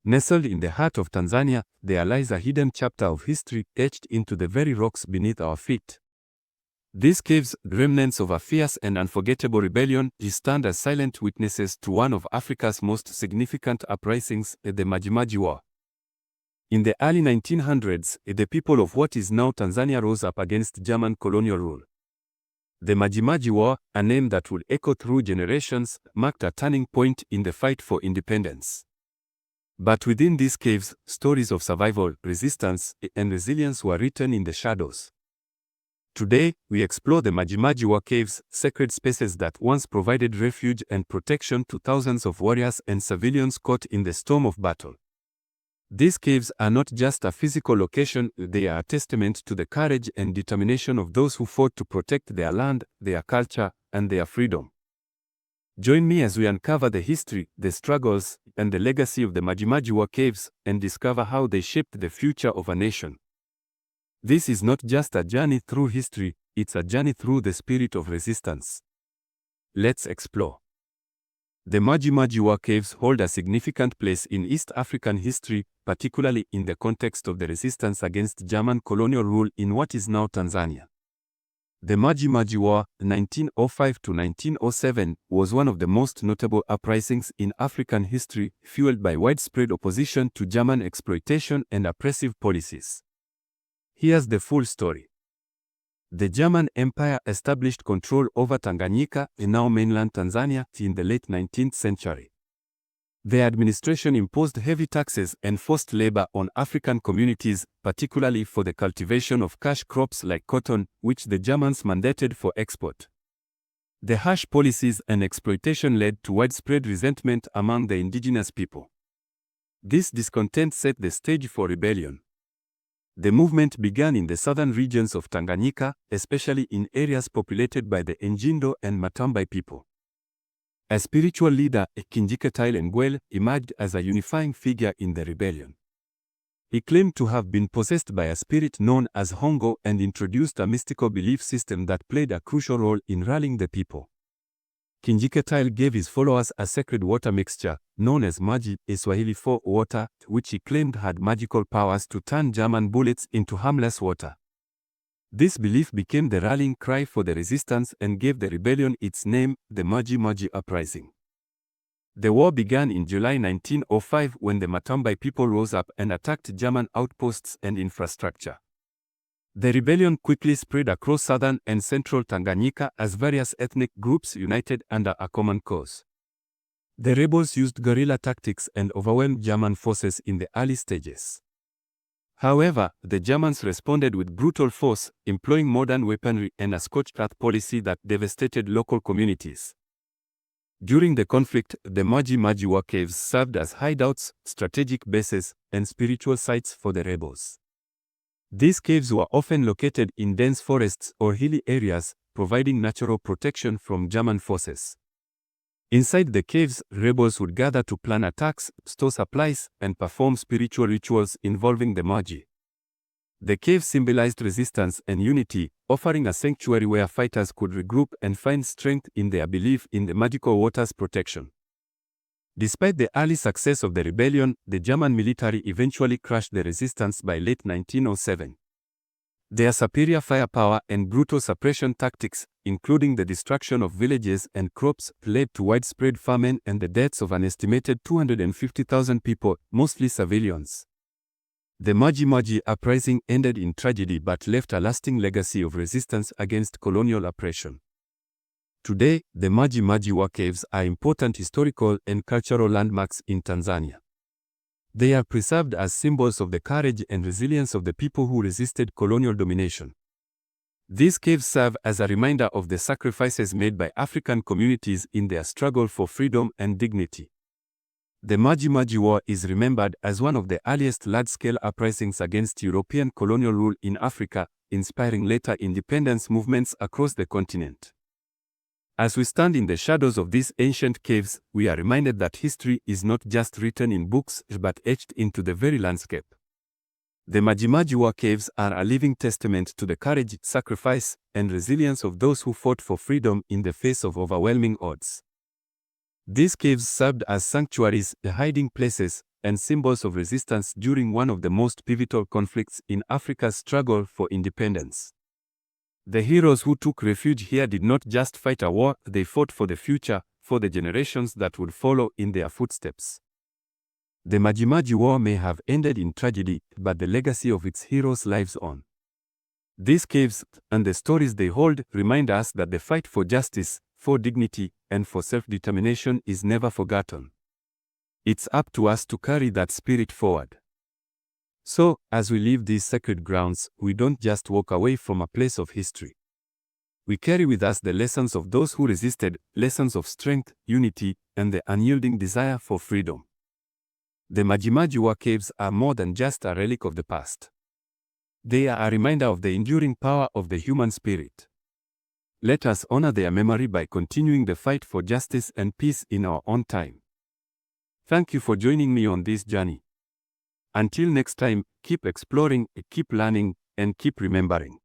Nestled in the heart of Tanzania, there lies a hidden chapter of history etched into the very rocks beneath our feet. These caves, remnants of a fierce and unforgettable rebellion, stand as silent witnesses to one of Africa's most significant uprisings, the Maji Maji War. In the early 1900s, the people of what is now Tanzania rose up against German colonial rule. The Maji Maji War, a name that would echo through generations, marked a turning point in the fight for independence. But within these caves, stories of survival, resistance, and resilience were written in the shadows. Today, we explore the Maji Maji War caves, sacred spaces that once provided refuge and protection to thousands of warriors and civilians caught in the storm of battle. These caves are not just a physical location, they are a testament to the courage and determination of those who fought to protect their land, their culture, and their freedom. Join me as we uncover the history, the struggles, and the legacy of the Maji Maji War caves, and discover how they shaped the future of a nation. This is not just a journey through history, it's a journey through the spirit of resistance. Let's explore. The Maji Maji War caves hold a significant place in East African history, particularly in the context of the resistance against German colonial rule in what is now Tanzania. The Maji Maji War, 1905 to 1907, was one of the most notable uprisings in African history, fueled by widespread opposition to German exploitation and oppressive policies. Here's the full story. The German Empire established control over Tanganyika, now mainland Tanzania, in the late 19th century. The administration imposed heavy taxes and forced labor on African communities, particularly for the cultivation of cash crops like cotton, which the Germans mandated for export. The harsh policies and exploitation led to widespread resentment among the indigenous people. This discontent set the stage for rebellion. The movement began in the southern regions of Tanganyika, especially in areas populated by the Njindo and Matambai people. A spiritual leader, Kinjeketile Ngwele, emerged as a unifying figure in the rebellion. He claimed to have been possessed by a spirit known as Hongo and introduced a mystical belief system that played a crucial role in rallying the people. Kinjeketile gave his followers a sacred water mixture, known as Maji, a Swahili for water, which he claimed had magical powers to turn German bullets into harmless water. This belief became the rallying cry for the resistance and gave the rebellion its name, the Maji Maji Uprising. The war began in July 1905 when the Matambai people rose up and attacked German outposts and infrastructure. The rebellion quickly spread across southern and central Tanganyika as various ethnic groups united under a common cause. The rebels used guerrilla tactics and overwhelmed German forces in the early stages. However, the Germans responded with brutal force, employing modern weaponry and a scorched earth policy that devastated local communities. During the conflict, the Maji Maji War caves served as hideouts, strategic bases, and spiritual sites for the rebels. These caves were often located in dense forests or hilly areas, providing natural protection from German forces. Inside the caves, rebels would gather to plan attacks, store supplies, and perform spiritual rituals involving the Maji. The caves symbolized resistance and unity, offering a sanctuary where fighters could regroup and find strength in their belief in the magical water's protection. Despite the early success of the rebellion, the German military eventually crushed the resistance by late 1907. Their superior firepower and brutal suppression tactics, including the destruction of villages and crops, led to widespread famine and the deaths of an estimated 250,000 people, mostly civilians. The Maji Maji uprising ended in tragedy but left a lasting legacy of resistance against colonial oppression. Today, the Maji Maji War caves are important historical and cultural landmarks in Tanzania. They are preserved as symbols of the courage and resilience of the people who resisted colonial domination. These caves serve as a reminder of the sacrifices made by African communities in their struggle for freedom and dignity. The Maji Maji War is remembered as one of the earliest large-scale uprisings against European colonial rule in Africa, inspiring later independence movements across the continent. As we stand in the shadows of these ancient caves, we are reminded that history is not just written in books but etched into the very landscape. The Maji Maji War caves are a living testament to the courage, sacrifice, and resilience of those who fought for freedom in the face of overwhelming odds. These caves served as sanctuaries, hiding places, and symbols of resistance during one of the most pivotal conflicts in Africa's struggle for independence. The heroes who took refuge here did not just fight a war, they fought for the future, for the generations that would follow in their footsteps. The Maji Maji War may have ended in tragedy, but the legacy of its heroes lives on. These caves, and the stories they hold, remind us that the fight for justice, for dignity, and for self-determination is never forgotten. It's up to us to carry that spirit forward. So, as we leave these sacred grounds, we don't just walk away from a place of history. We carry with us the lessons of those who resisted, lessons of strength, unity, and the unyielding desire for freedom. The Maji Maji War caves are more than just a relic of the past. They are a reminder of the enduring power of the human spirit. Let us honor their memory by continuing the fight for justice and peace in our own time. Thank you for joining me on this journey. Until next time, keep exploring, keep learning, and keep remembering.